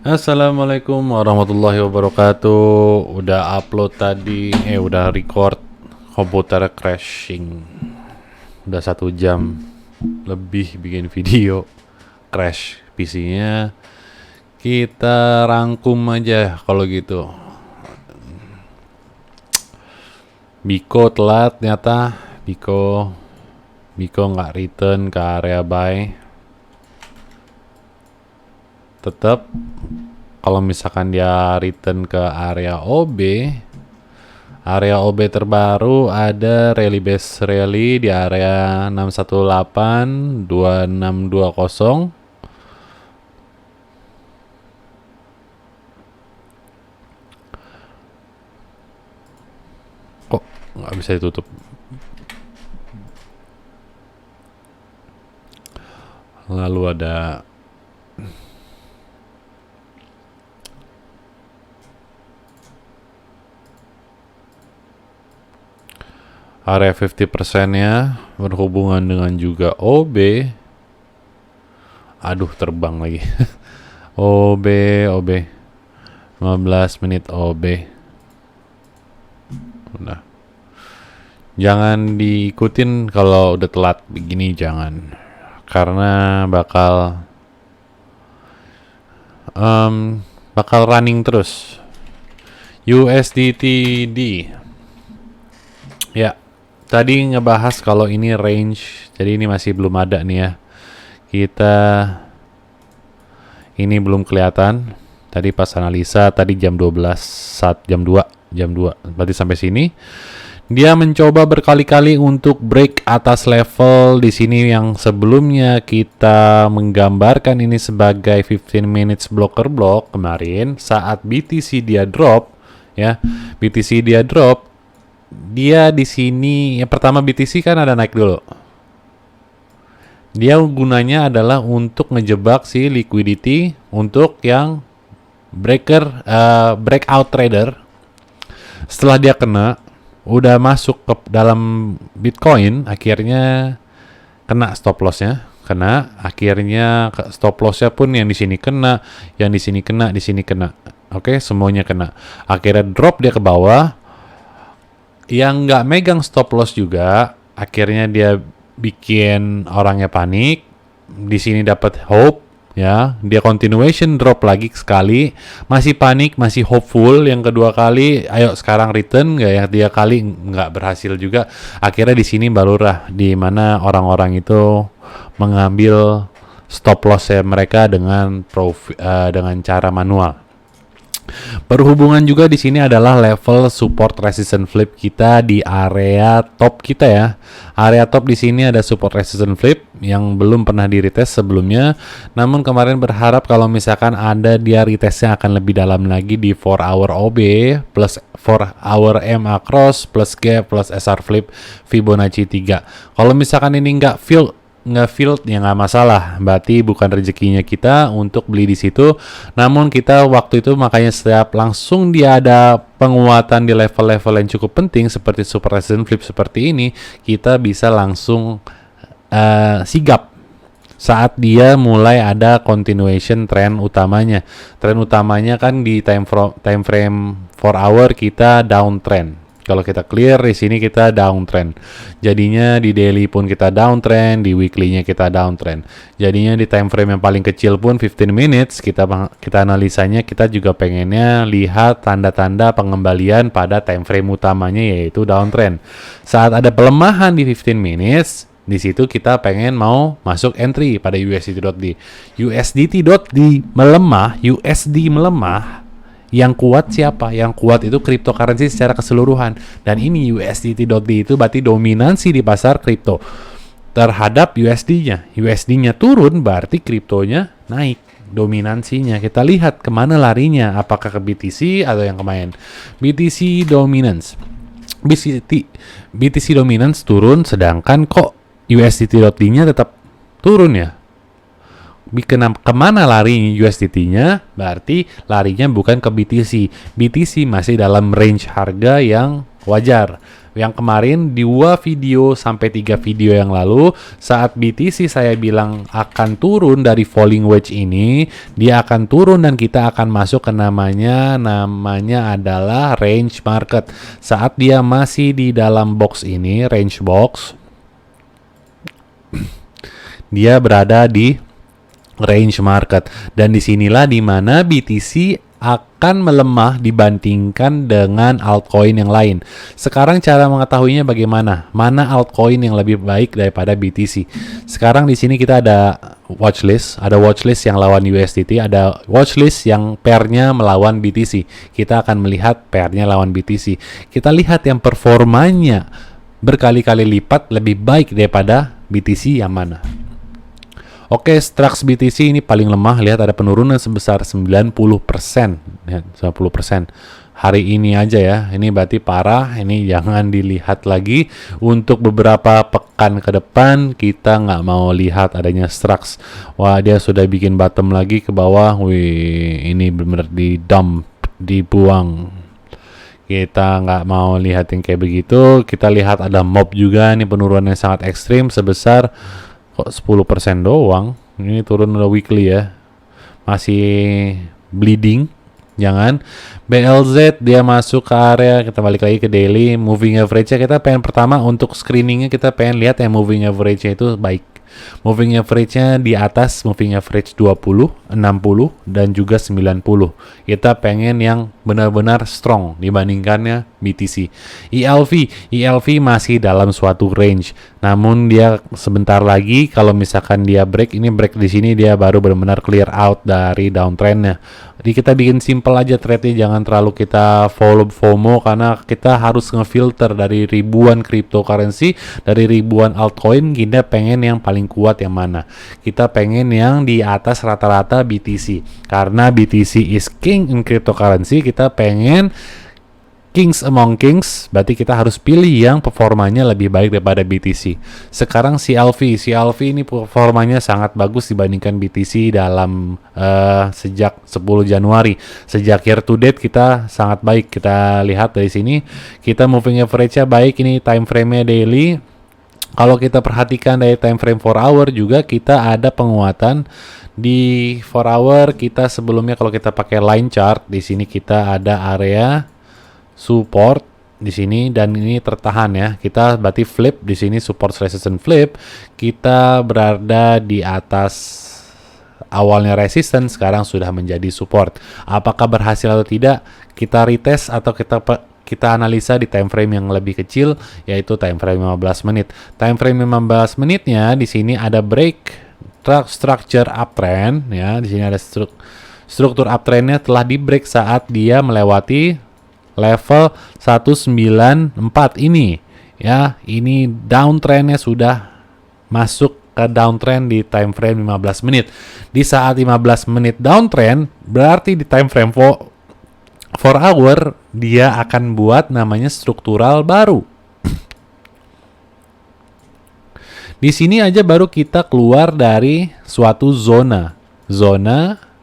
Assalamualaikum warahmatullahi wabarakatuh. Udah upload tadi, udah record. Komputer crashing. Udah 1 jam lebih bikin video, crash PC-nya. Kita rangkum aja kalau gitu. Biko telat ternyata. Biko nggak return ke area buy. Tetap kalau misalkan dia return ke area OB terbaru ada rally base rally di area 618 2620. Kok nggak bisa ditutup? Lalu ada area 50%-nya berhubungan dengan juga OB. Aduh, terbang lagi. OB 15 menit OB. Udah. Jangan diikutin kalau udah telat begini, jangan. Karena bakal running terus. USDTD. Ya, tadi ngebahas kalau ini range, jadi ini masih belum ada nih ya. Ini belum kelihatan. Tadi pas analisa tadi jam 12, jam 2. Berarti sampai sini dia mencoba berkali-kali untuk break atas level di sini yang sebelumnya kita menggambarkan ini sebagai 15 minutes blocker block kemarin saat BTC dia drop ya. BTC dia drop. Dia di sini yang pertama BTC kan ada naik dulu. Dia gunanya adalah untuk ngejebak si liquidity untuk yang breakout trader. Setelah dia kena, udah masuk ke dalam Bitcoin, akhirnya kena stop lossnya, akhirnya stop lossnya pun yang di sini kena, yang di sini kena, di sini kena. Oke, semuanya kena. Akhirnya drop dia ke bawah. Yang nggak megang stop loss juga, akhirnya dia bikin orangnya panik. Di sini dapat hope. Ya, dia continuation drop lagi sekali, masih panik, masih hopeful. Yang kedua kali, ayo sekarang return, nggak ya? Dia kali nggak berhasil juga. Akhirnya di sini barulah di mana orang-orang itu mengambil stop loss mereka dengan dengan cara manual. Berhubungan juga di sini adalah level support resistance flip kita di area top kita ya. Area top di sini ada support resistance flip yang belum pernah di retest sebelumnya. Namun kemarin berharap kalau misalkan ada dia retestnya akan lebih dalam lagi di 4 hour OB plus 4 hour MA cross plus gap plus SR flip Fibonacci 3. Kalau misalkan ini nggak fill ya nggak masalah, berarti bukan rezekinya kita untuk beli di situ. Namun kita waktu itu makanya setiap langsung dia ada penguatan di level-level yang cukup penting seperti super resistance flip seperti ini, kita bisa langsung sigap saat dia mulai ada continuation trend utamanya. Trend utamanya kan di time frame 4 hour kita downtrend. Kalau kita clear di sini kita downtrend. Jadinya di daily pun kita downtrend, di weekly-nya kita downtrend. Jadinya di time frame yang paling kecil pun 15 minutes kita analisanya kita juga pengennya lihat tanda-tanda pengembalian pada time frame utamanya yaitu downtrend. Saat ada pelemahan di 15 minutes, di situ kita pengen mau masuk entry pada USDT.D. USDT.D melemah, USD melemah. Yang kuat siapa? Yang kuat itu cryptocurrency secara keseluruhan. Dan ini USDT.D itu berarti dominansi di pasar kripto terhadap USD-nya. USD-nya turun berarti kriptonya naik. Dominansinya kita lihat kemana larinya. Apakah ke BTC atau yang kemarin? BTC dominance. BTC dominance turun sedangkan kok USDT.D-nya tetap turun ya? Kemana lari USDT-nya? Berarti larinya bukan ke BTC. BTC masih dalam range harga yang wajar. Yang kemarin 2 video sampai 3 video yang lalu saat BTC saya bilang akan turun dari falling wedge ini, dia akan turun dan kita akan masuk ke namanya adalah range market. Saat dia masih di dalam box ini, range box, dia berada di range market dan disinilah dimana BTC akan melemah dibandingkan dengan altcoin yang lain. Sekarang cara mengetahuinya bagaimana? Mana altcoin yang lebih baik daripada BTC? Sekarang di sini kita ada watchlist yang lawan USDT, ada watchlist yang pairnya melawan BTC. Kita akan melihat pairnya lawan BTC. Kita lihat yang performanya berkali-kali lipat lebih baik daripada BTC yang mana. Oke, Strux BTC ini paling lemah. Lihat ada penurunan sebesar 90%. Ya, 90%. Hari ini aja ya. Ini berarti parah. Ini jangan dilihat lagi. Untuk beberapa pekan ke depan, kita nggak mau lihat adanya Strux. Wah, dia sudah bikin bottom lagi ke bawah. Wih, ini benar-benar di dump, dibuang. Kita nggak mau lihat yang kayak begitu. Kita lihat ada mob juga. Ini penurunan yang sangat ekstrim sebesar kok 10% doang. Ini turun udah weekly ya. Masih bleeding. Jangan. BLZ dia masuk ke area. Kita balik lagi ke daily. Moving average-nya kita pengen pertama untuk screeningnya kita pengen lihat yang moving average-nya itu baik. Moving average-nya di atas moving average 20, 60, dan juga 90. Kita pengen yang benar-benar strong dibandingkannya BTC. ELV masih dalam suatu range. Namun dia sebentar lagi kalau misalkan dia break, ini break di sini dia baru benar-benar clear out dari downtrendnya. Jadi kita bikin simple aja trade-nya, jangan terlalu kita follow FOMO karena kita harus ngefilter dari ribuan cryptocurrency, dari ribuan altcoin, kita pengen yang paling kuat yang mana. Kita pengen yang di atas rata-rata BTC. Karena BTC is king in cryptocurrency, kita pengen kings among kings, berarti kita harus pilih yang performanya lebih baik daripada BTC. Sekarang CLV ini performanya sangat bagus dibandingkan BTC dalam sejak 10 Januari. Sejak year to date kita sangat baik. Kita lihat dari sini, kita moving average-nya baik, ini time frame-nya daily. Kalau kita perhatikan dari time frame 4 hour juga kita ada penguatan di 4 hour. Kita sebelumnya kalau kita pakai line chart, di sini kita ada area support di sini dan ini tertahan ya. Kita berarti flip di sini, support resistance flip. Kita berada di atas awalnya resistance, sekarang sudah menjadi support. Apakah berhasil atau tidak? Kita retest atau kita analisa di time frame yang lebih kecil, yaitu time frame 15 menit. Time frame 15 menitnya di sini ada break structure uptrend ya. Di sini ada struktur uptrendnya telah di break saat dia melewati level 194 ini ya. Ini downtrendnya sudah masuk ke downtrend di time frame 15 menit. Di saat 15 menit downtrend, berarti di time frame 4 hour dia akan buat namanya struktural baru. Di sini aja baru kita keluar dari suatu zona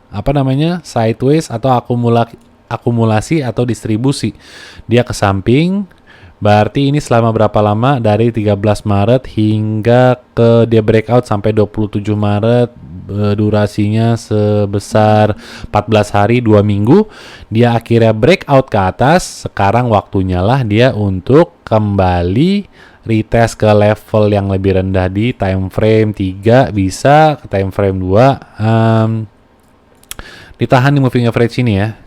apa namanya, sideways atau akumulasi atau distribusi. Dia ke samping, berarti ini selama berapa lama, dari 13 Maret hingga ke dia breakout sampai 27 Maret, durasinya sebesar 14 hari 2 minggu. Dia akhirnya breakout ke atas. Sekarang waktunya lah dia untuk kembali retest ke level yang lebih rendah di time frame 3, bisa ke time frame 2. Ditahan di moving average ini ya.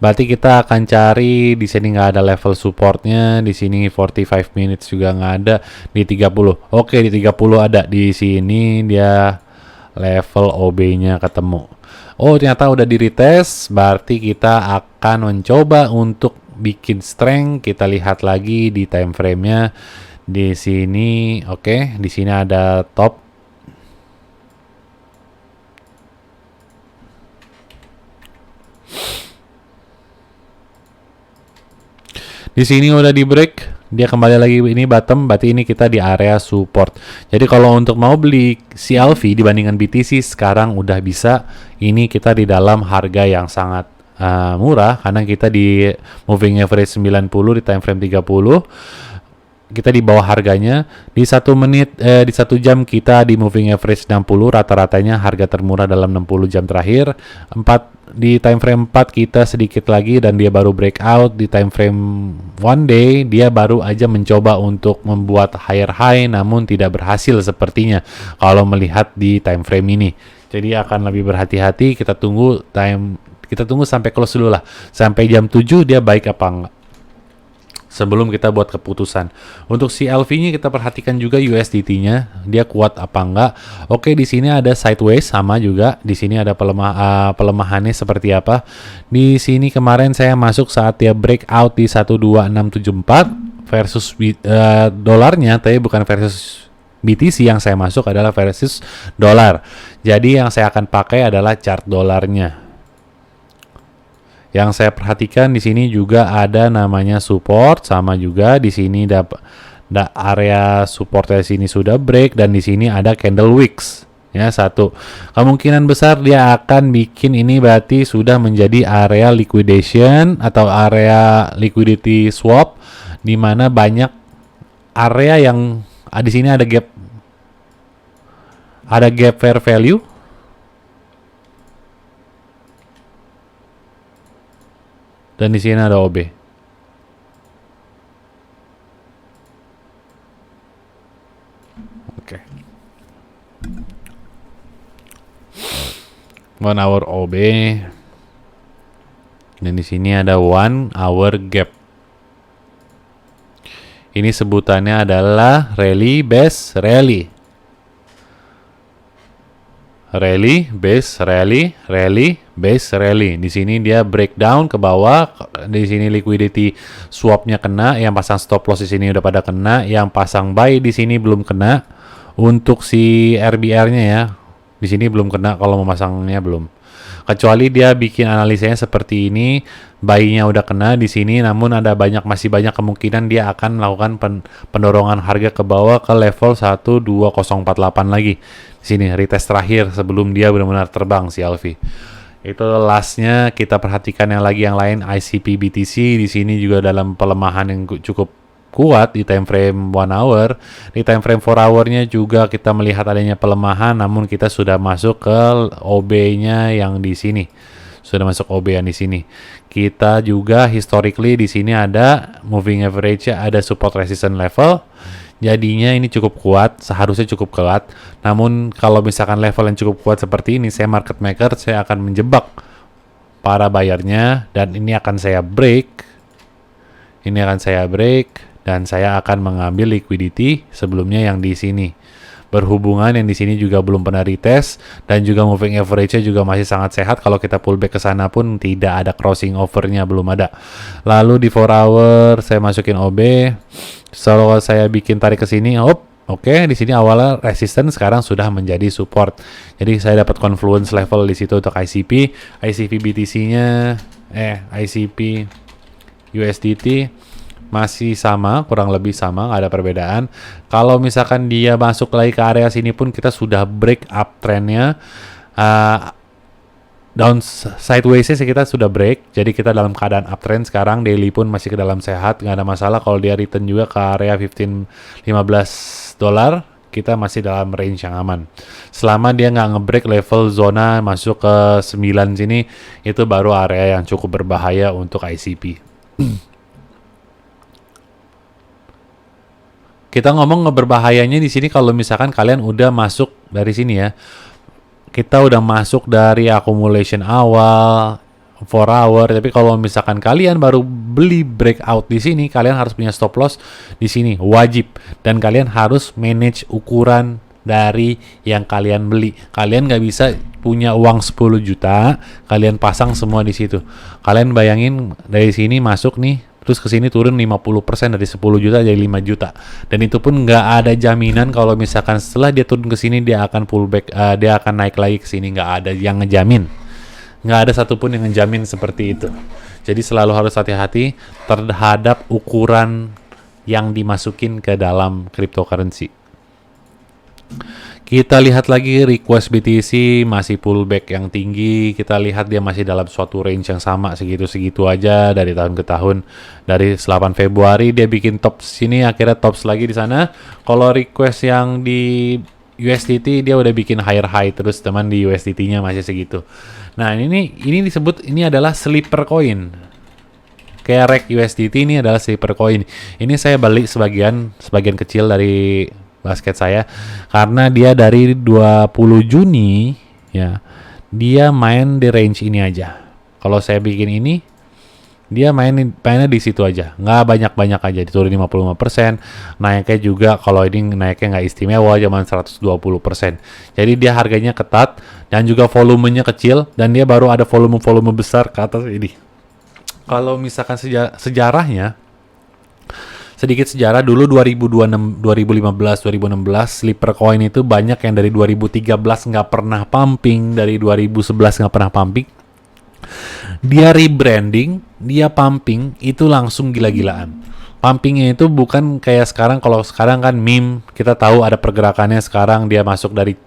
Berarti kita akan cari di sini nggak ada level supportnya, di sini 45 minutes juga nggak ada, di 30. Oke, di 30 ada. Di sini dia level OB-nya ketemu. Oh, ternyata udah di retest, berarti kita akan mencoba untuk bikin strength. Kita lihat lagi di time frame-nya. Di sini, oke, di sini ada top. Di sini udah di break, dia kembali lagi ini bottom, berarti ini kita di area support. Jadi kalau untuk mau beli CLV dibandingkan BTC sekarang udah bisa. Ini kita di dalam harga yang sangat murah karena kita di moving average 90 di time frame 30. Kita di bawah harganya. Di 1 menit di 1 jam kita di moving average 60, rata-ratanya harga termurah dalam 60 jam terakhir. Di time frame 4 kita sedikit lagi dan dia baru breakout. Di time frame 1 day dia baru aja mencoba untuk membuat higher high namun tidak berhasil sepertinya kalau melihat di time frame ini. Jadi akan lebih berhati-hati, kita tunggu sampai close dulu lah. Sampai jam 7 dia baik apa enggak, sebelum kita buat keputusan. Untuk si LV-nya kita perhatikan juga USDT-nya, dia kuat apa enggak. Oke, di sini ada sideways sama juga. Di sini ada pelemahannya seperti apa. Di sini kemarin saya masuk saat dia breakout di 12674 versus dolarnya, tapi bukan versus BTC. Yang saya masuk adalah versus dolar. Jadi yang saya akan pakai adalah chart dolarnya. Yang saya perhatikan di sini juga ada namanya support, sama juga di sini area supportnya sini sudah break dan di sini ada candle wicks. Ya, satu. Kemungkinan besar dia akan bikin ini berarti sudah menjadi area liquidation atau area liquidity swap, di mana banyak area yang di sini ada gap fair value. Dan di sini ada OB. Oke. 1 hour OB. Dan di sini ada 1 hour gap. Ini sebutannya adalah rally base rally. Rally base rally, rally base rally. Di sini dia breakdown ke bawah. Di sini liquidity swapnya kena. Yang pasang stop loss di sini udah pada kena. Yang pasang buy di sini belum kena. Untuk si RBR-nya ya, di sini belum kena kalau memasangnya belum. Kecuali dia bikin analisanya seperti ini, buy-nya udah kena di sini, namun masih banyak kemungkinan dia akan melakukan pendorongan harga ke bawah ke level 12048 lagi. Di sini retest terakhir sebelum dia benar-benar terbang si LV. Itu lastnya. Kita perhatikan yang lain ICP BTC di sini juga dalam pelemahan yang cukup kuat di time frame 1 hour. Di time frame 4 hour-nya juga kita melihat adanya pelemahan, namun kita sudah masuk ke OB-nya yang di sini. Sudah masuk OB yang di sini. Kita juga historically di sini ada moving average-nya, ada support resistance level. Jadinya ini cukup kuat, seharusnya cukup kuat. Namun kalau misalkan level yang cukup kuat seperti ini, saya market maker, saya akan menjebak para bayarnya dan ini akan saya break. Dan saya akan mengambil liquidity sebelumnya yang di sini. Berhubungan yang di sini juga belum pernah retest dan juga moving average-nya juga masih sangat sehat. Kalau kita pullback ke sana pun tidak ada crossing over-nya, belum ada. Lalu di 4 hour saya masukin OB. Kalau saya bikin tarik ke sini, oke, di sini awalnya resistance, sekarang sudah menjadi support. Jadi saya dapat confluence level di situ untuk ICP BTC-nya, ICP USDT masih sama, kurang lebih sama, nggak ada perbedaan. Kalau misalkan dia masuk lagi ke area sini pun kita sudah break up trendnya. Down sideways-nya kita sudah break, jadi kita dalam keadaan uptrend sekarang. Daily pun masih ke dalam sehat, nggak ada masalah. Kalau dia return juga ke area $15, kita masih dalam range yang aman. Selama dia nggak ngebreak level zona masuk ke 9 sini, itu baru area yang cukup berbahaya untuk ICP. Kita ngomong berbahayanya di sini kalau misalkan kalian udah masuk dari sini ya. Kita udah masuk dari accumulation awal 4 hour, tapi kalau misalkan kalian baru beli breakout di sini, kalian harus punya stop loss di sini, wajib. Dan kalian harus manage ukuran dari yang kalian beli. Kalian nggak bisa punya uang 10 juta, kalian pasang semua di situ. Kalian bayangin dari sini masuk nih, terus ke sini turun 50% dari 10 juta jadi 5 juta. Dan itu pun nggak ada jaminan kalau misalkan setelah dia turun ke sini dia akan pullback, dia akan naik lagi ke sini. Nggak ada yang ngejamin. Nggak ada satupun yang ngejamin seperti itu. Jadi selalu harus hati-hati terhadap ukuran yang dimasukin ke dalam cryptocurrency. Kita lihat lagi request BTC masih pullback yang tinggi. Kita lihat dia masih dalam suatu range yang sama segitu-segitu aja dari tahun ke tahun. Dari 8 Februari dia bikin top sini, akhirnya tops lagi di sana. Kalau request yang di USDT dia udah bikin higher high terus teman, di USDT-nya masih segitu. Nah, ini disebut ini adalah sleeper coin. Kayak REC USDT ini adalah sleeper coin. Ini saya balik sebagian kecil dari basket saya karena dia dari 20 Juni ya, dia main di range ini aja. Kalau saya bikin ini dia mainnya di situ aja, nggak banyak aja, diturun 55%. Naiknya juga kalau ini naiknya nggak istimewa, cuma 120%. Jadi dia harganya ketat dan juga volumenya kecil, dan dia baru ada volume besar ke atas ini. Kalau misalkan sejarahnya, sedikit sejarah, dulu 2015, 2016 sleeper coin itu banyak yang dari 2013 nggak pernah pumping, dari 2011 nggak pernah pumping. Dia rebranding, dia pumping, itu langsung gila-gilaan. Pumpingnya itu bukan kayak sekarang. Kalau sekarang kan meme, kita tahu ada pergerakannya sekarang, dia masuk dari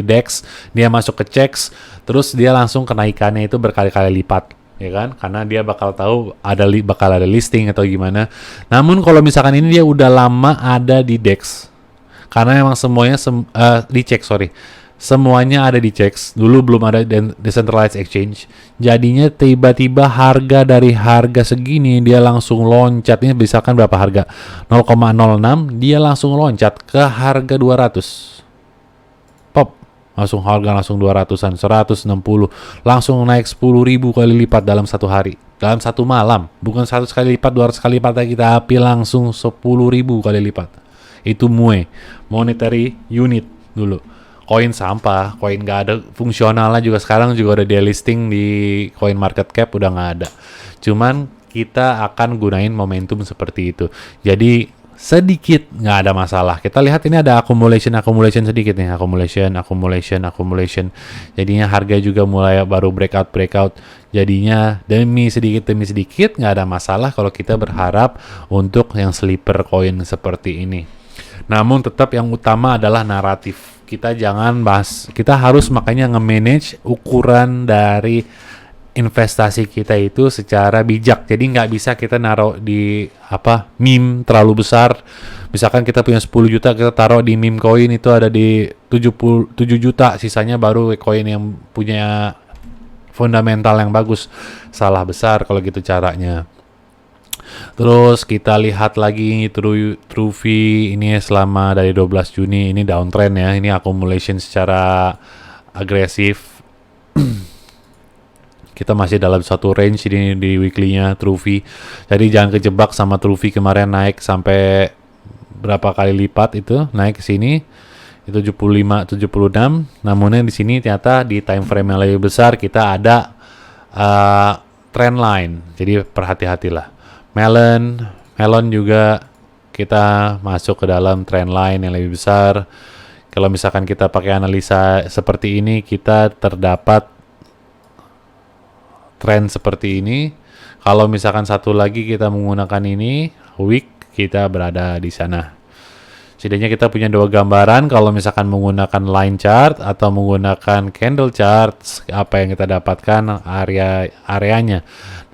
DEX, dia masuk ke CEX, terus dia langsung kenaikannya itu berkali-kali lipat, ya kan? Karena dia bakal tahu bakal ada listing atau gimana. Namun kalau misalkan ini dia udah lama ada di DEX, karena emang semuanya di CEX, semuanya ada di CEX. Dulu belum ada decentralized exchange. Jadinya tiba-tiba harga dari harga segini dia langsung loncat. Ini misalkan berapa harga? 0,06, dia langsung loncat ke harga 200. Pop. Langsung 200-an, 160. Langsung naik 10.000 kali lipat dalam satu hari. Dalam satu malam. Bukan 100 kali lipat, 200 kali lipat kita, tapi langsung 10.000 kali lipat. Itu MUE, monetary unit dulu. Koin sampah, koin nggak ada fungsionalnya juga, sekarang juga udah dia listing di coin market cap, udah nggak ada. Cuman kita akan gunain momentum seperti itu. Jadi sedikit nggak ada masalah. Kita lihat ini ada accumulation sedikit nih, accumulation. Jadinya harga juga mulai baru breakout. Jadinya demi sedikit nggak ada masalah kalau kita berharap untuk yang sleeper coin seperti ini. Namun tetap yang utama adalah naratif. Kita jangan bahas, kita harus makanya nge-manage ukuran dari investasi kita itu secara bijak. Jadi nggak bisa kita naruh di meme terlalu besar. Misalkan kita punya 10 juta, kita taruh di meme coin itu ada di 7 juta, sisanya baru koin yang punya fundamental yang bagus. Salah besar kalau gitu caranya. Terus kita lihat lagi True-V ini selama dari 12 Juni ini downtrend ya. Ini accumulation secara agresif. Kita masih dalam satu range ini di weekly-nya True-V. Jadi jangan kejebak sama True-V kemarin naik sampai berapa kali lipat itu, naik ke sini. Itu 75, 76. Namunnya di sini ternyata di time frame yang lebih besar kita ada trend line. Jadi perhati-hatilah. Melon juga kita masuk ke dalam trend line yang lebih besar. Kalau misalkan kita pakai analisa seperti ini, kita terdapat trend seperti ini. Kalau misalkan satu lagi kita menggunakan ini, week, kita berada di sana. Setidaknya kita punya dua gambaran. Kalau misalkan menggunakan line chart atau menggunakan candle chart, apa yang kita dapatkan areanya.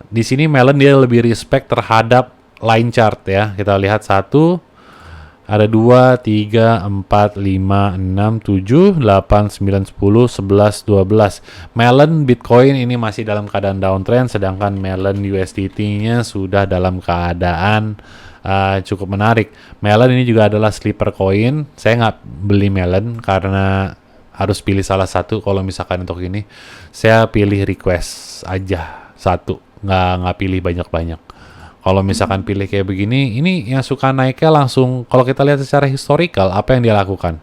Di sini Melon dia lebih respect terhadap line chart ya. Kita lihat 1, ada 2, 3, 4, 5, 6, 7, 8, 9, 10, 11, 12. Melon Bitcoin ini masih dalam keadaan downtrend, sedangkan Melon USDT-nya sudah dalam keadaan cukup menarik. Melon ini juga adalah sleeper coin. Saya nggak beli Melon karena harus pilih salah satu. Kalau misalkan untuk ini, saya pilih request aja satu. Nggak pilih banyak-banyak. Kalau misalkan pilih kayak begini, ini yang suka naiknya langsung. Kalau kita lihat secara historical, apa yang dia lakukan?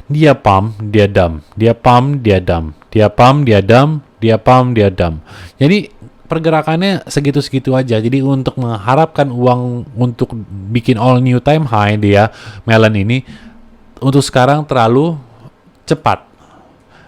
Dia pump, dia dump. Dia pump, dia dump. Dia pump, dia dump. Dia pump, dia dump. Jadi pergerakannya segitu-segitu aja. Jadi untuk mengharapkan uang untuk bikin all new time high, dia Melon ini untuk sekarang terlalu cepat.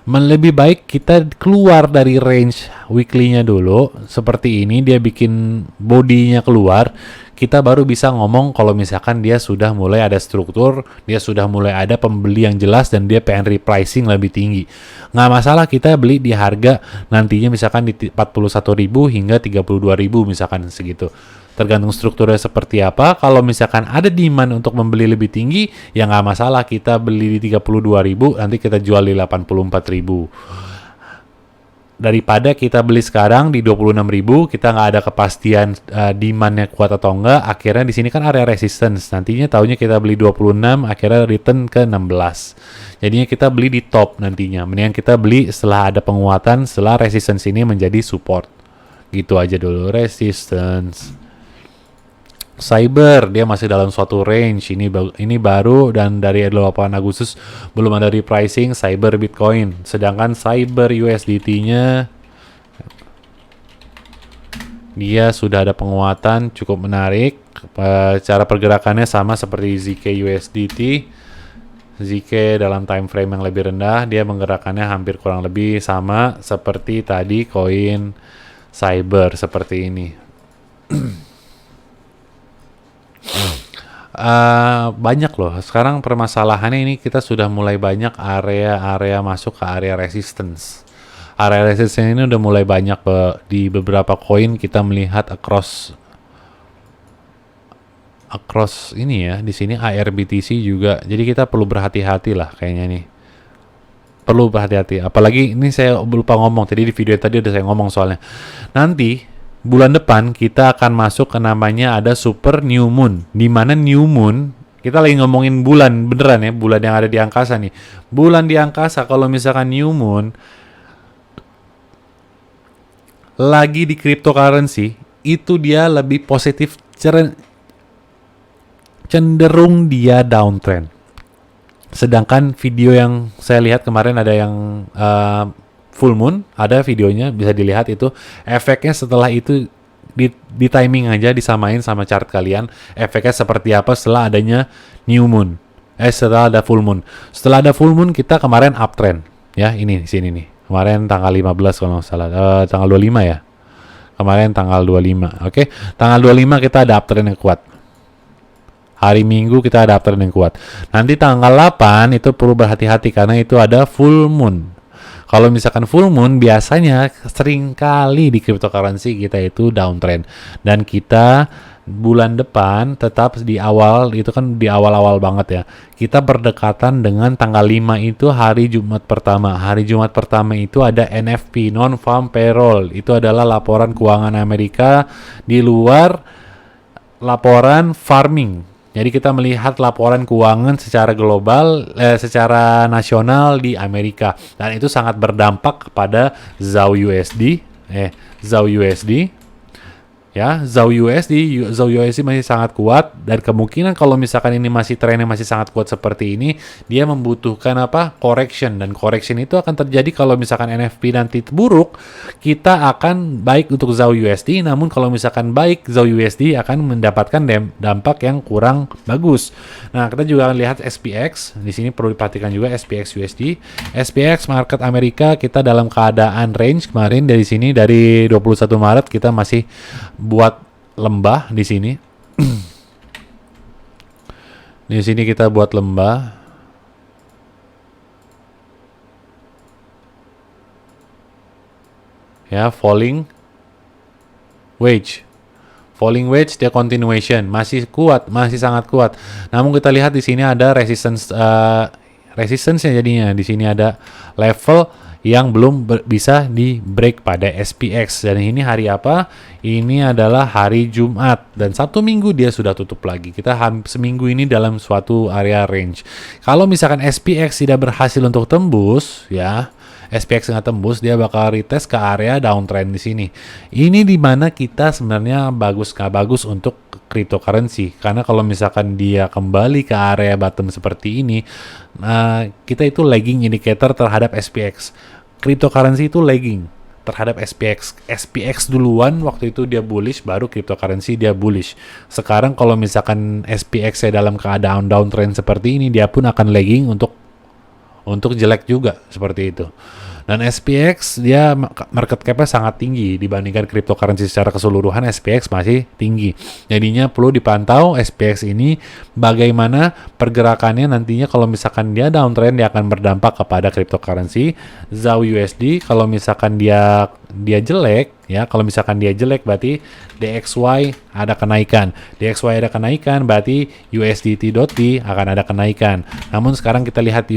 Lebih baik kita keluar dari range weekly-nya dulu. Seperti ini dia bikin bodinya keluar. kita baru bisa ngomong kalau misalkan dia sudah mulai ada struktur, dia sudah mulai ada pembeli yang jelas dan dia pengen repricing lebih tinggi. Nggak masalah kita beli di harga nantinya misalkan di 41.000 hingga 32.000 misalkan segitu. Tergantung strukturnya seperti apa. Kalau misalkan ada demand untuk membeli lebih tinggi, ya nggak masalah kita beli di 32.000, nanti kita jual di 84.000. Daripada kita beli sekarang di 26.000, kita nggak ada kepastian demandnya kuat atau enggak, akhirnya di sini kan area resistance, nantinya tahunya kita beli 26, akhirnya return ke 16. Jadinya kita beli di top nantinya, mendingan kita beli setelah ada penguatan, setelah resistance ini menjadi support. Gitu aja dulu, resistance. Cyber dia masih dalam suatu range, ini baru dan dari 8 Agustus belum ada repricing Cyber Bitcoin, sedangkan Cyber USDT-nya dia sudah ada penguatan cukup menarik. Cara pergerakannya sama seperti ZK USDT. ZK dalam time frame yang lebih rendah dia menggerakkannya hampir kurang lebih sama seperti tadi koin Cyber seperti ini. Banyak loh sekarang permasalahannya, ini kita sudah mulai banyak area-area masuk ke area resistance. Area resistance ini udah mulai banyak di beberapa koin, kita melihat across ini ya, di sini ARBTC juga. Jadi kita perlu berhati-hati lah kayaknya nih. Perlu berhati-hati. Apalagi ini saya lupa ngomong tadi di video tadi udah saya ngomong soalnya. Nanti bulan depan kita akan masuk ke namanya ada super new moon, di mana new moon kita lagi ngomongin bulan beneran ya, bulan yang ada di angkasa nih. Bulan di angkasa kalau misalkan new moon lagi di cryptocurrency itu dia lebih positif, cenderung dia downtrend. Sedangkan video yang saya lihat kemarin ada yang full moon, ada videonya bisa dilihat itu efeknya setelah itu di timing aja disamain sama chart kalian efeknya seperti apa setelah adanya new moon, setelah ada full moon. Setelah ada full moon kita kemarin uptrend ya, ini di sini nih kemarin tanggal 15 kalau nggak salah, tanggal 25 ya kemarin tanggal 25. Oke, tanggal 25 kita ada uptrend yang kuat. Hari Minggu kita ada uptrend yang kuat. Nanti tanggal 8 itu perlu berhati-hati karena itu ada full moon. Kalau misalkan full moon biasanya sering kali di cryptocurrency kita itu downtrend, dan kita bulan depan tetap di awal, itu kan di awal-awal banget ya, kita berdekatan dengan tanggal 5 itu hari Jumat pertama. Hari Jumat pertama itu ada NFP, non-farm payroll, itu adalah laporan keuangan Amerika di luar laporan farming. Jadi kita melihat laporan keuangan secara global, secara nasional di Amerika, dan itu sangat berdampak kepada ZAU USD, ya, ZAU USD masih sangat kuat, dan kemungkinan kalau misalkan ini masih trennya masih sangat kuat seperti ini, dia membutuhkan correction, dan correction itu akan terjadi kalau misalkan NFP nanti buruk, kita akan baik untuk ZAU USD, namun kalau misalkan baik ZAU USD akan mendapatkan dampak yang kurang bagus. Nah, kita juga akan lihat SPX, di sini perlu diperhatikan juga SPX USD. SPX market Amerika kita dalam keadaan range kemarin dari sini, dari 21 Maret kita masih buat lembah di sini. Di sini kita buat lembah. Ya, falling wedge. Falling wedge dia continuation, masih kuat, masih sangat kuat. Namun kita lihat di sini ada resistance-nya jadinya. Di sini ada level yang belum bisa di break pada SPX, dan ini hari apa? Ini adalah hari Jumat, dan 1 minggu dia sudah tutup lagi. Kita seminggu ini dalam suatu area range. Kalau misalkan SPX tidak berhasil untuk tembus, ya SPX nggak tembus, dia bakal retest ke area downtrend di sini. Ini dimana kita sebenarnya nggak bagus untuk cryptocurrency, karena kalau misalkan dia kembali ke area bottom seperti ini, kita itu lagging indicator terhadap SPX. Cryptocurrency itu lagging terhadap SPX. SPX duluan waktu itu dia bullish, baru cryptocurrency dia bullish. Sekarang kalau misalkan SPX dalam keadaan downtrend seperti ini, dia pun akan lagging untuk jelek juga seperti itu. Dan SPX dia market cap-nya sangat tinggi dibandingkan cryptocurrency secara keseluruhan. SPX masih tinggi. Jadinya perlu dipantau SPX ini bagaimana pergerakannya nantinya. Kalau misalkan dia downtrend, dia akan berdampak kepada cryptocurrency. ZAU USD kalau misalkan dia jelek ya, kalau misalkan dia jelek berarti DXY ada kenaikan. DXY ada kenaikan berarti USDT.D akan ada kenaikan. Namun sekarang kita lihat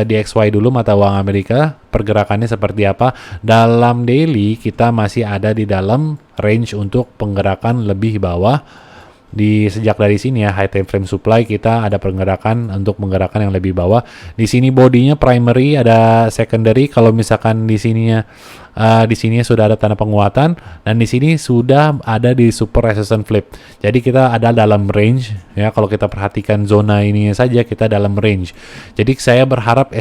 DXY dulu, mata uang Amerika, pergerakannya seperti apa. Dalam daily kita masih ada di dalam range untuk penggerakan lebih bawah. Sejak dari sini ya, high time frame supply kita ada pergerakan untuk menggerakkan yang lebih bawah. Di sini bodinya primary, ada secondary. Kalau misalkan di sininya di sini sudah ada tanda penguatan, dan di sini sudah ada di super resistance flip. Jadi kita ada dalam range ya. Kalau kita perhatikan zona ini saja, kita dalam range. Jadi saya berharap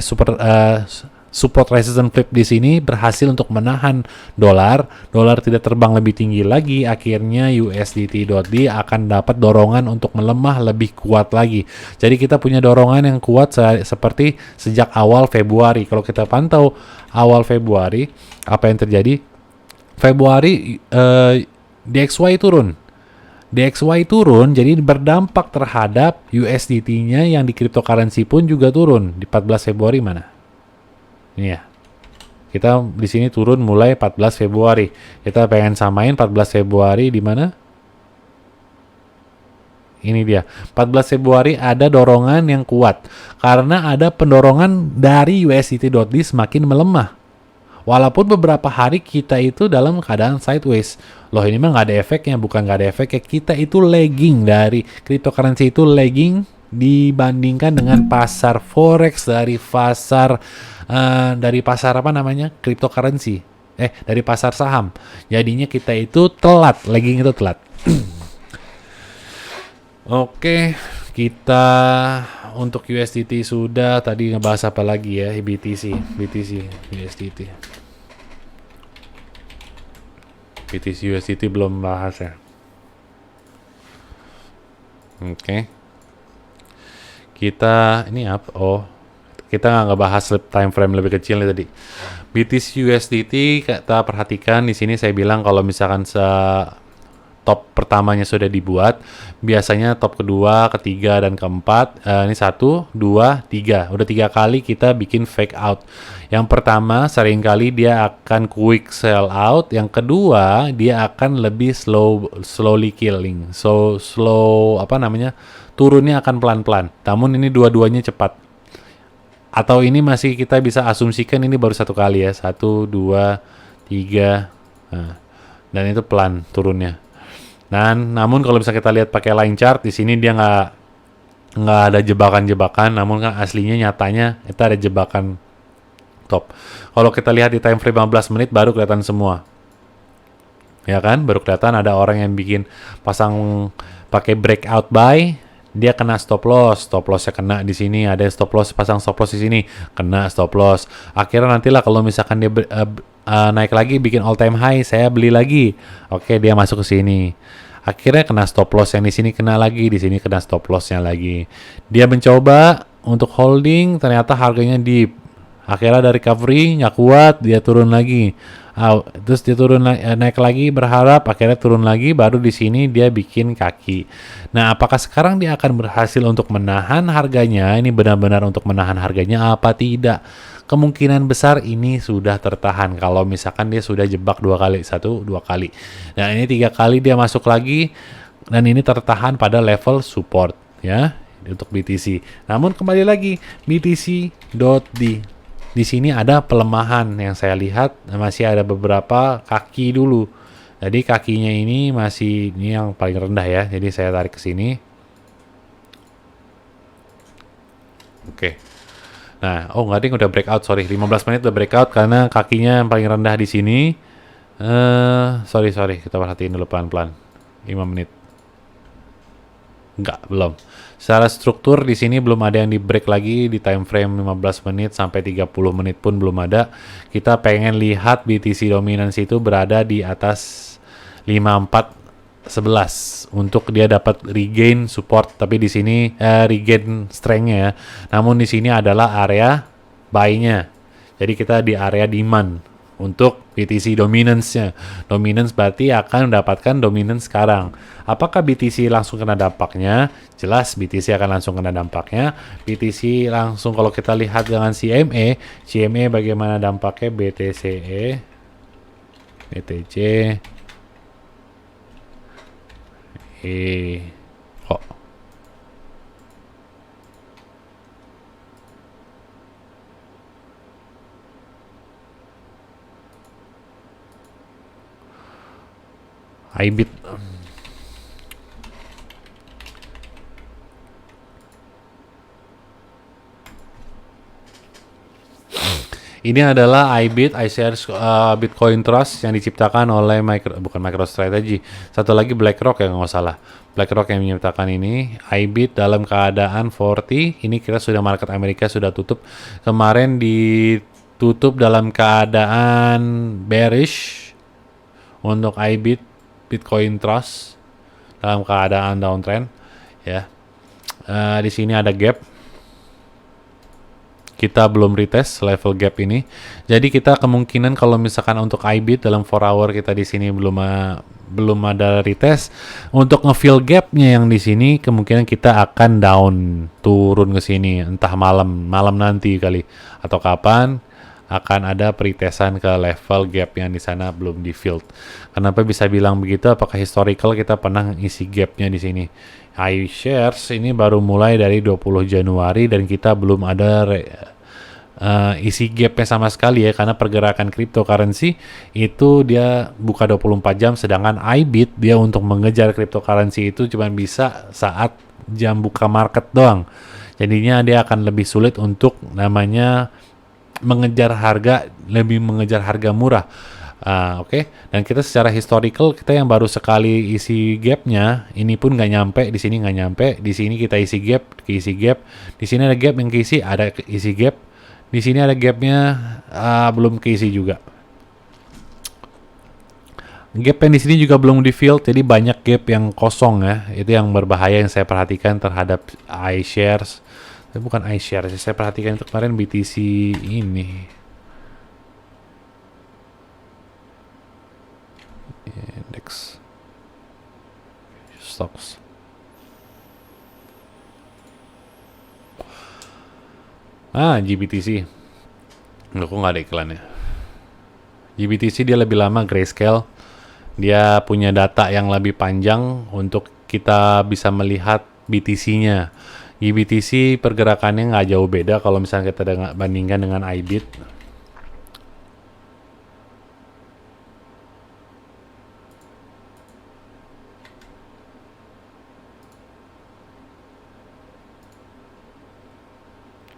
support resistance flip di sini berhasil untuk menahan dolar tidak terbang lebih tinggi lagi. Akhirnya USDT.D akan dapat dorongan untuk melemah lebih kuat lagi. Jadi kita punya dorongan yang kuat seperti sejak awal Februari. Kalau kita pantau awal Februari, apa yang terjadi? Februari DXY turun. DXY turun, jadi berdampak terhadap USDT-nya yang di cryptocurrency pun juga turun. Di 14 Februari mana? Ini ya. Kita di sini turun mulai 14 Februari. Kita pengen samain 14 Februari di mana? Ini dia. 14 Februari ada dorongan yang kuat karena ada pendorongan dari USDT.D semakin melemah. Walaupun beberapa hari kita itu dalam keadaan sideways. Loh, ini mah nggak ada efeknya. Bukan nggak ada efeknya. Kita itu lagging, dari cryptocurrency itu lagging dibandingkan dengan pasar forex, dari pasar apa namanya, cryptocurrency, dari pasar saham. Jadinya kita itu telat, lagging itu telat. Oke, kita untuk USDT sudah. Tadi ngebahas apa lagi ya? BTC, USDT belum bahas ya. Oke. Kita ini apa? Oh, kita nggak ngebahas time frame lebih kecil nih tadi. BTC USDT kita perhatikan di sini, saya bilang kalau misalkan top pertamanya sudah dibuat, biasanya top kedua, ketiga, dan keempat, ini 1, 2, 3. Udah 3 kali kita bikin fake out. Yang pertama seringkali dia akan quick sell out. Yang kedua dia akan lebih slowly killing. Slow apa namanya? Turunnya akan pelan-pelan. Namun ini dua-duanya cepat. Atau ini masih kita bisa asumsikan ini baru 1 kali ya. 1, 2, 3. Nah, dan itu pelan turunnya. Dan namun kalau bisa kita lihat pakai line chart, di sini dia nggak ada jebakan-jebakan. Namun kan aslinya nyatanya itu ada jebakan top. Kalau kita lihat di time frame 15 menit baru kelihatan semua. Ya kan? Baru kelihatan ada orang yang bikin pasang pakai breakout buy. Dia kena stop lossnya kena di sini, ada stop loss, pasang stop loss di sini, kena stop loss. Akhirnya nantilah kalau misalkan dia naik lagi bikin all time high, saya beli lagi. Oke, dia masuk ke sini. Akhirnya kena stop loss yang di sini, kena lagi di sini, kena stop lossnya lagi. Dia mencoba untuk holding, ternyata harganya deep. Akhirnya dari recovery nggak kuat, dia turun lagi. Terus dia turun naik lagi, berharap akhirnya turun lagi, baru di sini dia bikin kaki. Nah, apakah sekarang dia akan berhasil untuk menahan harganya? Ini benar-benar untuk menahan harganya apa tidak? Kemungkinan besar ini sudah tertahan kalau misalkan dia sudah jebak 2 kali, 1, 2 kali. Nah, ini 3 kali dia masuk lagi dan ini tertahan pada level support ya untuk BTC. Namun kembali lagi BTC.D. Di sini ada pelemahan yang saya lihat, masih ada beberapa kaki dulu. Jadi kakinya ini masih, ini yang paling rendah ya. Jadi saya tarik ke sini. Oke. Nah, nggak ding, udah breakout, sorry. 15 menit udah breakout karena kakinya yang paling rendah di sini. Sorry. Kita perhatiin dulu pelan-pelan. 5 menit. Enggak, belum. Secara struktur di sini belum ada yang di break lagi di time frame 15 menit sampai 30 menit pun belum ada. Kita pengen lihat BTC dominance itu berada di atas 5411 untuk dia dapat regain support, tapi di sini regain strength-nya ya. Namun di sini adalah area buy-nya. Jadi kita di area demand untuk BTC dominance-nya. Dominance berarti akan mendapatkan dominance sekarang. Apakah BTC langsung kena dampaknya? Jelas BTC akan langsung kena dampaknya. BTC langsung kalau kita lihat dengan CME bagaimana dampaknya BTCE, BTC, kok IBIT ini adalah IBIT, iShares Bitcoin Trust yang diciptakan oleh bukan MicroStrategy, satu lagi BlackRock ya nggak salah. BlackRock yang menciptakan ini. IBIT dalam keadaan 40, ini kita sudah market Amerika sudah tutup. Kemarin ditutup dalam keadaan bearish untuk IBIT Bitcoin Trust dalam keadaan downtrend ya. Di sini ada gap. Kita belum retest level gap ini. Jadi kita kemungkinan kalau misalkan untuk IBIT dalam 4 hour kita di sini belum ada retest. Untuk ngefill gapnya yang di sini kemungkinan kita akan down turun ke sini entah malam nanti kali atau kapan akan ada pretestan ke level gap yang di sana belum di filled. Kenapa bisa bilang begitu? Apakah historical kita pernah isi gapnya di sini? iShares ini baru mulai dari 20 Januari dan kita belum ada isi gapnya sama sekali ya, karena pergerakan cryptocurrency itu dia buka 24 jam, sedangkan IBIT dia untuk mengejar cryptocurrency itu cuma bisa saat jam buka market doang. Jadinya dia akan lebih sulit untuk namanya mengejar harga murah. Oke. Dan kita secara historical kita yang baru sekali isi gapnya ini pun nggak nyampe, di sini nggak nyampe, di sini kita isi gap, di sini ada gap yang keisi, ada isi gap, di sini ada gapnya belum keisi juga. Gap yang di sini juga belum di fill, jadi banyak gap yang kosong ya. Itu yang berbahaya yang saya perhatikan terhadap iShares. Tapi bukan iShares, saya perhatikan itu kemarin BTC ini. Index stocks. GBTC. Kok nggak ada iklannya? GBTC dia lebih lama grayscale. Dia punya data yang lebih panjang untuk kita bisa melihat BTC-nya. GBTC pergerakannya nggak jauh beda kalau misalnya kita bandingkan dengan IBIT.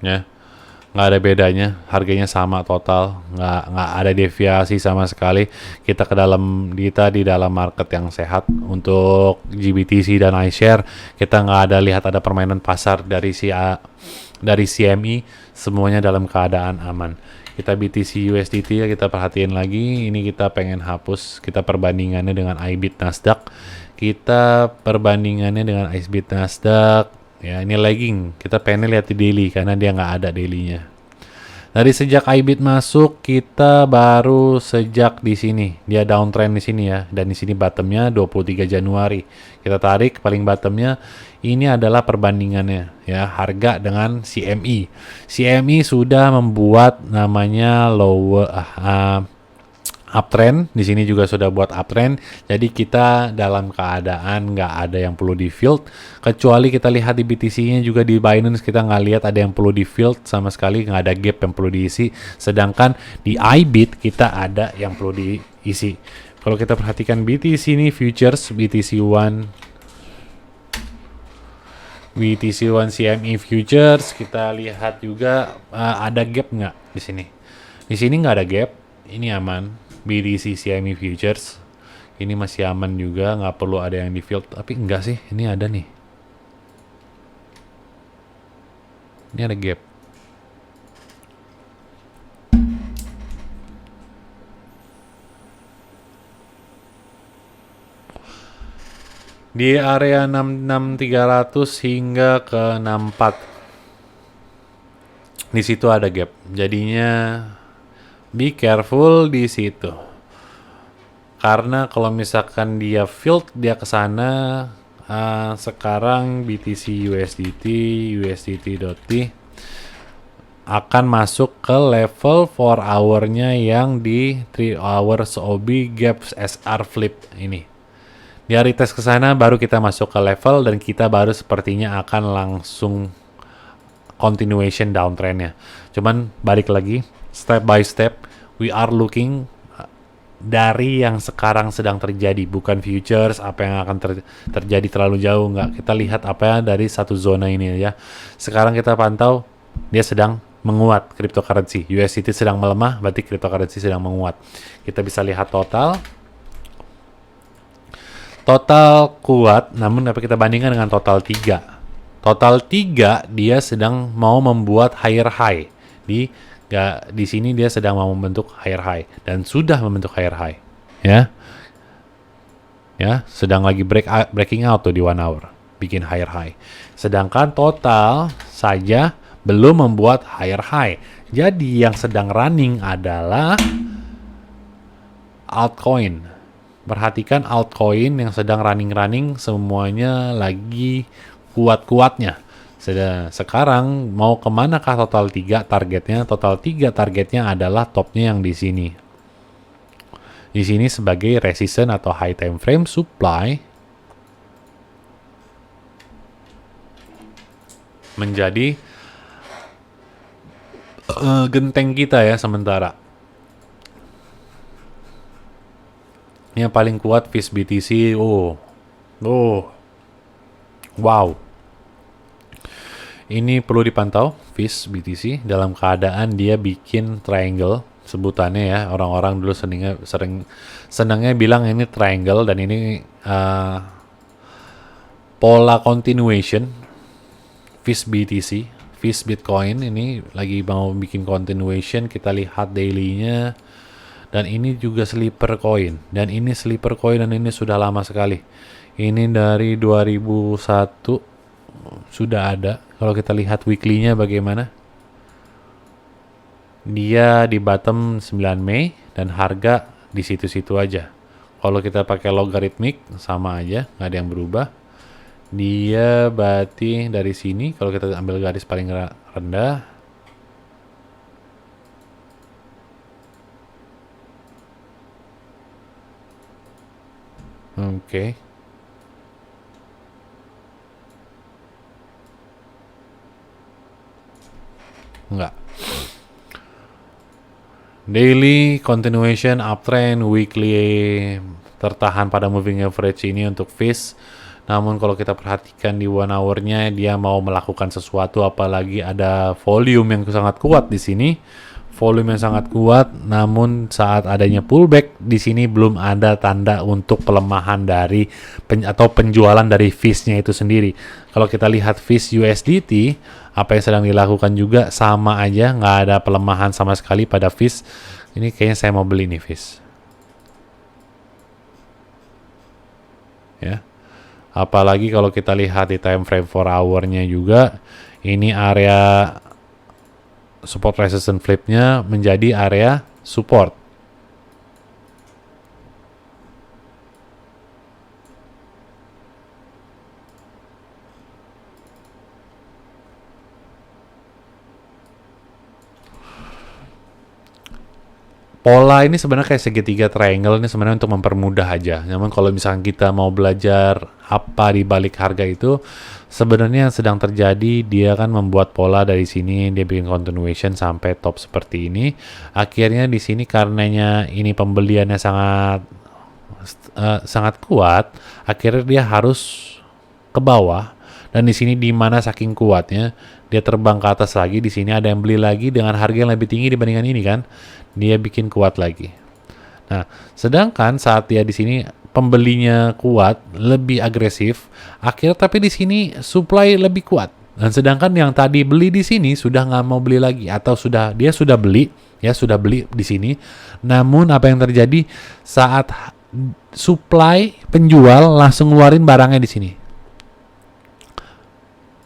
Ya, nggak ada bedanya, harganya sama total, nggak ada deviasi sama sekali. Kita di dalam market yang sehat untuk GBTC dan iShare. Kita nggak ada lihat ada permainan pasar dari CME, semuanya dalam keadaan aman. Kita BTC USDT ya, kita perhatiin lagi, ini kita pengen hapus, kita perbandingannya dengan IBIT Nasdaq, ya ini lagging, kita pengen lihat di daily karena dia nggak ada dailynya. Dari sejak IBIT masuk, kita baru sejak di sini, dia downtrend di sini ya, dan di sini bottomnya 23 Januari. Kita tarik paling bottomnya, ini adalah perbandingannya ya, harga dengan CME. CME sudah membuat namanya uptrend, di sini juga sudah buat uptrend. Jadi kita dalam keadaan nggak ada yang perlu di field, kecuali kita lihat di BTC-nya juga di Binance kita nggak lihat ada yang perlu di field sama sekali, nggak ada gap yang perlu diisi. Sedangkan di IBIT kita ada yang perlu diisi. Kalau kita perhatikan BTC ini futures, BTC1 CME futures, kita lihat juga ada gap nggak di sini. Di sini nggak ada gap, ini aman. BTC CME futures ini masih aman juga, nggak perlu ada yang di field. Tapi enggak sih, ini ada nih, ini ada gap. Di area 66300 hingga ke 64, di situ ada gap. Jadinya Be careful di situ. Karena kalau misalkan dia filled dia ke sana, sekarang BTC USDT, USDT.T akan masuk ke level 4 hour-nya yang di 3 hours OB gaps SR flip ini. Dia retest ke sana baru kita masuk ke level dan kita baru sepertinya akan langsung continuation downtrend-nya. Cuman balik lagi, step by step, we are looking dari yang sekarang sedang terjadi, bukan futures apa yang akan terjadi terlalu jauh, nggak. Kita lihat apa ya dari satu zona ini ya. Sekarang kita pantau dia sedang menguat cryptocurrency. USDT sedang melemah, berarti cryptocurrency sedang menguat. Kita bisa lihat total kuat, namun dapat kita bandingkan dengan total 3. Total 3 dia sedang mau membuat higher high. Di sini dia sedang mau membentuk higher high dan sudah membentuk higher high. Ya. Ya, sedang lagi breaking out tuh di 1 hour, bikin higher high. Sedangkan total saja belum membuat higher high. Jadi yang sedang running adalah altcoin. Perhatikan altcoin yang sedang running semuanya lagi kuat-kuatnya. Sekarang mau kemanakah total 3 targetnya? Total 3 targetnya adalah topnya yang di sini. Di sini sebagai resistance atau high time frame supply menjadi genteng kita ya sementara. Yang paling kuat FIS BTC. Wow. Ini perlu dipantau FIS BTC dalam keadaan dia bikin triangle, sebutannya ya. Orang-orang dulu senangnya bilang ini triangle dan ini pola continuation FIS BTC. FIS Bitcoin ini lagi mau bikin continuation, kita lihat daily-nya, dan ini juga sleeper coin, dan ini sleeper coin, dan ini sudah lama sekali. Ini dari 2001 sudah ada. Kalau kita lihat weekly-nya bagaimana, dia di bottom 9 Mei dan harga di situ-situ aja. Kalau kita pakai logarithmic sama aja, nggak ada yang berubah. Dia berarti dari sini, kalau kita ambil garis paling rendah, oke. Enggak. Daily continuation uptrend, weekly tertahan pada moving average ini untuk FIS. Namun kalau kita perhatikan di 1 hour-nya dia mau melakukan sesuatu, apalagi ada volume yang sangat kuat di sini. Volume yang sangat kuat, namun saat adanya pullback di sini belum ada tanda untuk pelemahan dari atau penjualan dari FIS-nya itu sendiri. Kalau kita lihat FIS USDT, apa yang sedang dilakukan juga sama aja, nggak ada pelemahan sama sekali pada FIS. Ini kayaknya saya mau beli nih FIS. Ya. Apalagi kalau kita lihat di time frame 4 hour-nya juga, ini area support resistance flip-nya menjadi area support. Pola ini sebenarnya kayak segitiga triangle, ini sebenarnya untuk mempermudah aja. Namun kalau misalnya kita mau belajar apa di balik harga itu, sebenarnya yang sedang terjadi dia kan membuat pola dari sini, dia bikin continuation sampai top seperti ini. Akhirnya di sini karenanya ini pembeliannya sangat kuat, akhirnya dia harus ke bawah. Dan di sini di mana saking kuatnya dia terbang ke atas lagi, di sini ada yang beli lagi dengan harga yang lebih tinggi dibandingkan ini kan. Dia bikin kuat lagi. Nah, sedangkan saat dia di sini pembelinya kuat, lebih agresif, akhirnya tapi di sini supply lebih kuat. Dan sedangkan yang tadi beli di sini sudah nggak mau beli lagi, atau dia sudah beli di sini. Namun apa yang terjadi saat supply penjual langsung ngeluarin barangnya di sini.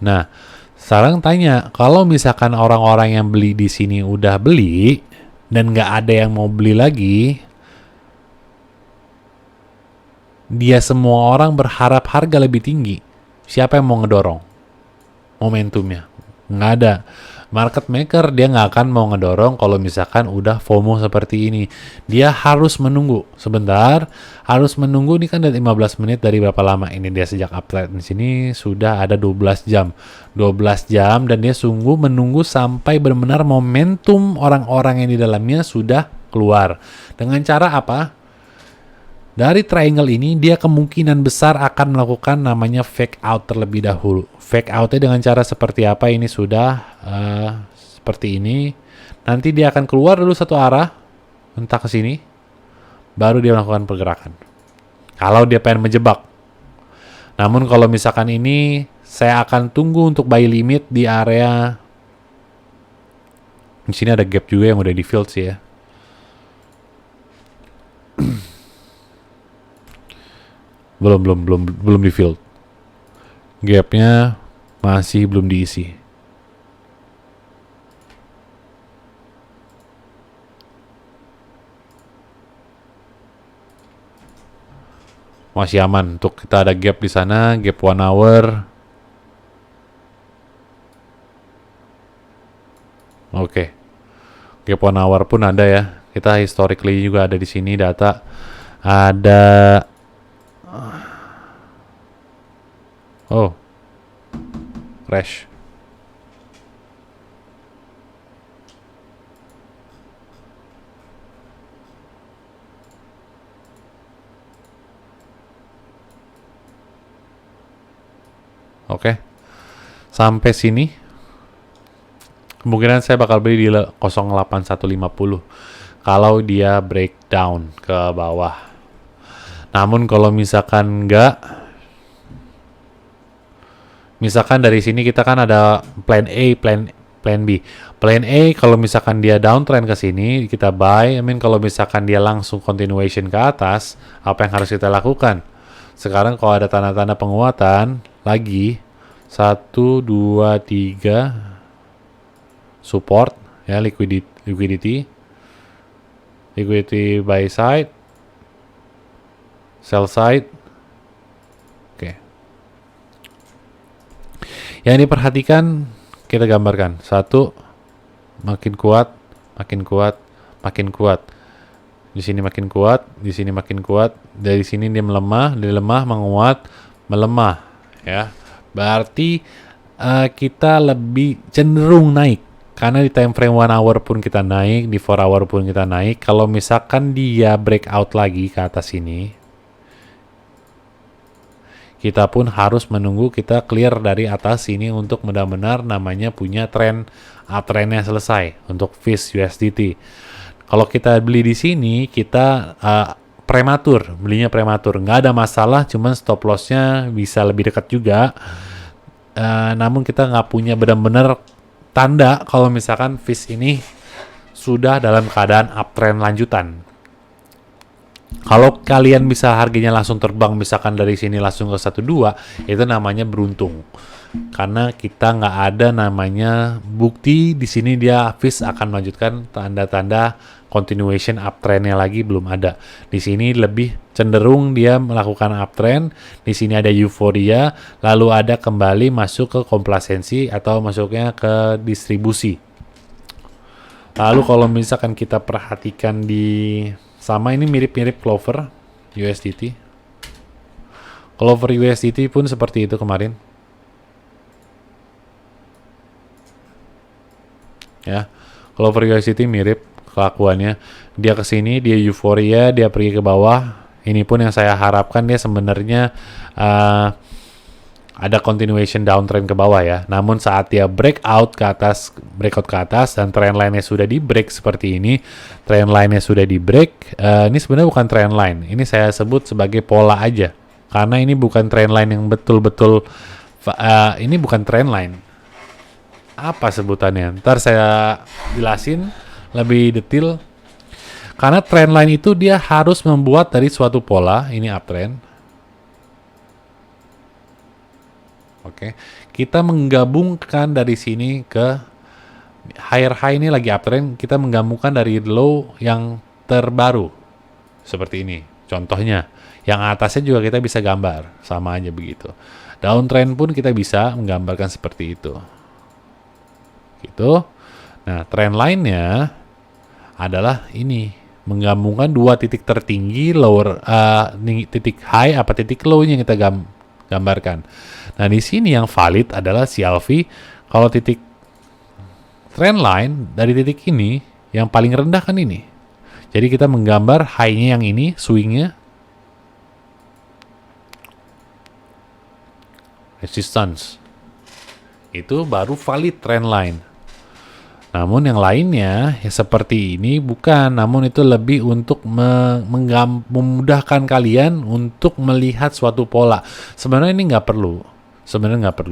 Nah, sekarang tanya, kalau misalkan orang-orang yang beli di sini udah beli dan nggak ada yang mau beli lagi, dia semua orang berharap harga lebih tinggi. Siapa yang mau ngedorong momentumnya? Nggak ada. Market maker dia nggak akan mau ngedorong kalau misalkan udah FOMO seperti ini. Dia harus menunggu sebentar, harus menunggu. Ini kan dari 15 menit dari berapa lama ini dia sejak uptrend di sini sudah ada 12 jam. 12 jam dan dia sungguh menunggu sampai benar-benar momentum orang-orang yang di dalamnya sudah keluar. Dengan cara apa? Dari triangle ini, dia kemungkinan besar akan melakukan namanya fake out terlebih dahulu. Fake outnya dengan cara seperti apa? Ini sudah seperti ini. Nanti dia akan keluar dulu satu arah, entah ke sini, baru dia melakukan pergerakan. Kalau dia pengen menjebak. Namun kalau misalkan ini, saya akan tunggu untuk buy limit di area. Di sini ada gap juga yang udah di fill sih ya. belum di fill. Gapnya masih belum diisi. Masih aman untuk kita ada gap di sana, gap 1 hour. Oke. Gap 1 hour pun ada ya. Kita historically juga ada di sini data. Ada crash. Oke. Sampai sini. Kemungkinan saya bakal beli di 08150 kalau dia breakdown ke bawah. Namun kalau misalkan enggak, misalkan dari sini kita kan ada plan A, plan B. Plan A kalau misalkan dia downtrend ke sini, kita buy. Kalau misalkan dia langsung continuation ke atas, apa yang harus kita lakukan? Sekarang kalau ada tanda-tanda penguatan, lagi 1, 2, 3 support ya, liquidity buy side, sell side. Oke. Yang diperhatikan kita gambarkan. 1, makin kuat. Di sini makin kuat, di sini makin kuat. Dari sini dia melemah, menguat, melemah ya. Berarti kita lebih cenderung naik. Karena di time frame 1 hour pun kita naik, di 4 hour pun kita naik. Kalau misalkan dia breakout lagi ke atas ini, kita pun harus menunggu kita clear dari atas ini untuk benar-benar namanya punya trend uptrendnya selesai untuk FIS USDT. Kalau kita beli di sini, kita prematur, belinya prematur. Nggak ada masalah, cuman stop lossnya bisa lebih dekat juga. Namun kita nggak punya benar-benar tanda kalau misalkan FIS ini sudah dalam keadaan uptrend lanjutan. Kalau kalian bisa harganya langsung terbang misalkan dari sini langsung ke 12, itu namanya beruntung. Karena kita nggak ada namanya bukti di sini dia FIS akan melanjutkan tanda-tanda continuation uptrendnya lagi belum ada. Di sini lebih cenderung dia melakukan uptrend. Di sini ada euforia, lalu ada kembali masuk ke komplasensi atau masuknya ke distribusi. Lalu kalau misalkan kita perhatikan di sama ini mirip-mirip Clover USDT. Clover USDT pun seperti itu kemarin. Ya, Clover USDT mirip kelakuannya. Dia ke sini, dia euforia, dia pergi ke bawah. Ini pun yang saya harapkan dia sebenarnya ada continuation downtrend ke bawah ya. Namun saat dia breakout ke atas dan trend line-nya sudah di break seperti ini, trend line-nya sudah di break. Ini sebenarnya bukan trend line. Ini saya sebut sebagai pola aja. Karena ini bukan trend line yang betul-betul ini bukan trend line. Apa sebutannya? Ntar saya jelasin lebih detail. Karena trend line itu dia harus membuat dari suatu pola, ini uptrend. Oke. Kita menggabungkan dari sini ke higher high ini lagi uptrend, kita menggabungkan dari low yang terbaru seperti ini. Contohnya, yang atasnya juga kita bisa gambar, sama aja begitu. Downtrend pun kita bisa menggambarkan seperti itu. Gitu. Nah, trend lainnya adalah ini, menggabungkan dua titik tertinggi, titik high apa titik low yang kita gambarkan. Nah, di sini yang valid adalah CLV. Kalau titik trend line dari titik ini yang paling rendah kan ini. Jadi kita menggambar high-nya yang ini, swing-nya, resistance. Itu baru valid trend line. Namun yang lainnya ya seperti ini bukan, namun itu lebih untuk memudahkan kalian untuk melihat suatu pola. Sebenarnya ini nggak perlu. Sebenarnya nggak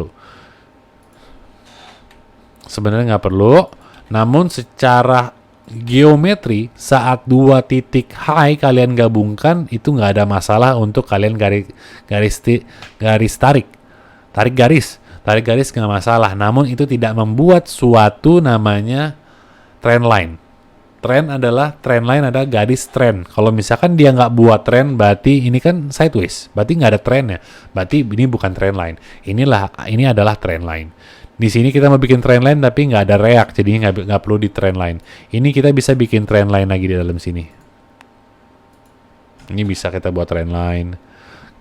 perlu. Namun secara geometri saat dua titik high kalian gabungkan itu nggak ada masalah untuk kalian tarik garis nggak masalah. Namun itu tidak membuat suatu namanya trend line. Trend line adalah garis trend. Kalau misalkan dia nggak buat trend, berarti ini kan sideways, berarti nggak ada trendnya. Berarti ini bukan trend line. Ini adalah trend line. Di sini kita mau bikin trend line tapi nggak ada react, jadi nggak perlu di trend line. Ini kita bisa bikin trend line lagi di dalam sini. Ini bisa kita buat trend line.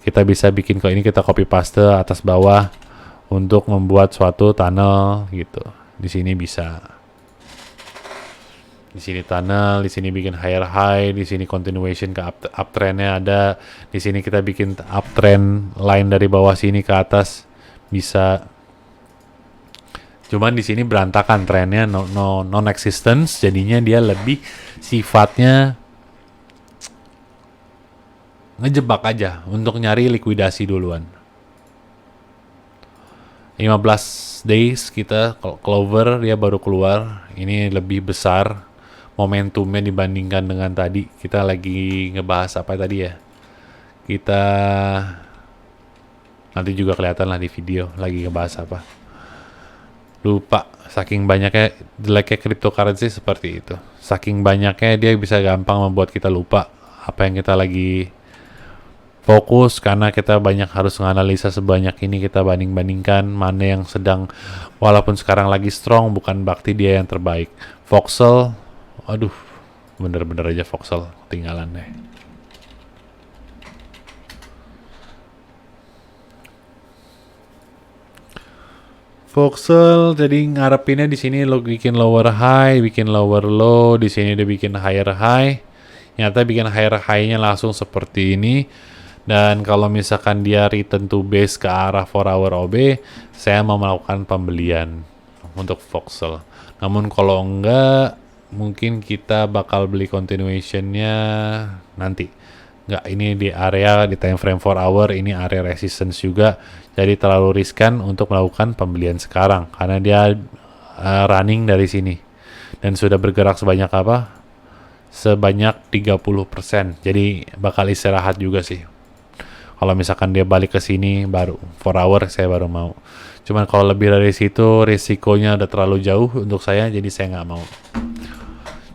Kita bisa bikin, kalau ini kita copy paste atas bawah untuk membuat suatu tunnel gitu. Di sini bisa. Di sini tunnel, di sini bikin higher high, di sini continuation ke uptrendnya ada. Di sini kita bikin uptrend line dari bawah sini ke atas bisa. Cuman di sini berantakan trennya, non-existence, jadinya dia lebih sifatnya ngejebak aja untuk nyari likuidasi duluan. 15 days kita clover dia baru keluar, ini lebih besar momentumnya dibandingkan dengan tadi. Kita lagi ngebahas apa tadi ya? Kita nanti juga kelihatan lah di video lagi ngebahas apa. Lupa, saking banyaknya jeleknya cryptocurrency seperti itu. Saking banyaknya dia bisa gampang membuat kita lupa apa yang kita lagi fokus, karena kita banyak harus menganalisa sebanyak ini, kita banding-bandingkan mana yang sedang, walaupun sekarang lagi strong, bukan berarti dia yang terbaik. Voxel, aduh, bener-bener aja Voxel ketinggalan deh. Voxel jadi ngarepinnya di sini lo bikin lower high, bikin lower low, di sini dia bikin higher high. Nyata bikin higher high-nya langsung seperti ini. Dan kalau misalkan dia return to base ke arah 4 hour OB, saya mau melakukan pembelian untuk Voxel. Namun kalau enggak, mungkin kita bakal beli continuation-nya nanti. Enggak, ini di area di time frame 4 hour, ini area resistance juga. Jadi terlalu riskan untuk melakukan pembelian sekarang karena dia running dari sini dan sudah bergerak sebanyak apa? Sebanyak 30%. Jadi bakal istirahat juga sih. Kalau misalkan dia balik ke sini baru 4 hour saya baru mau. Cuman kalau lebih dari situ risikonya udah terlalu jauh untuk saya, jadi saya nggak mau.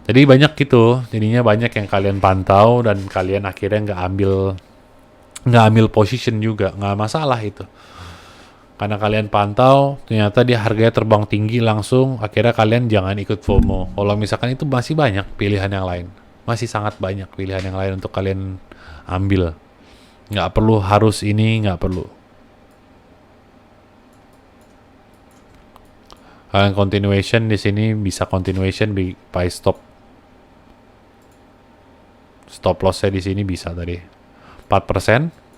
Jadi banyak gitu, jadinya banyak yang kalian pantau dan kalian akhirnya nggak ambil position juga, nggak masalah itu. Karena kalian pantau, ternyata dia harganya terbang tinggi langsung, akhirnya kalian jangan ikut FOMO. Kalau misalkan itu masih banyak pilihan yang lain, masih sangat banyak pilihan yang lain untuk kalian ambil. Nggak perlu harus ini, nggak perlu. Kalian continuation di sini bisa continuation by stop lossnya di sini bisa tadi 4%.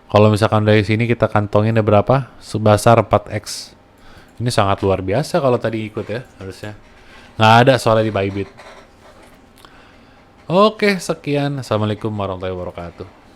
Kalau misalkan dari sini kita kantongin ada berapa? Sebesar 4x. Ini sangat luar biasa kalau tadi ikut ya, harusnya. Nggak ada soalnya di Bybit. Oke, sekian. Assalamualaikum warahmatullahi wabarakatuh.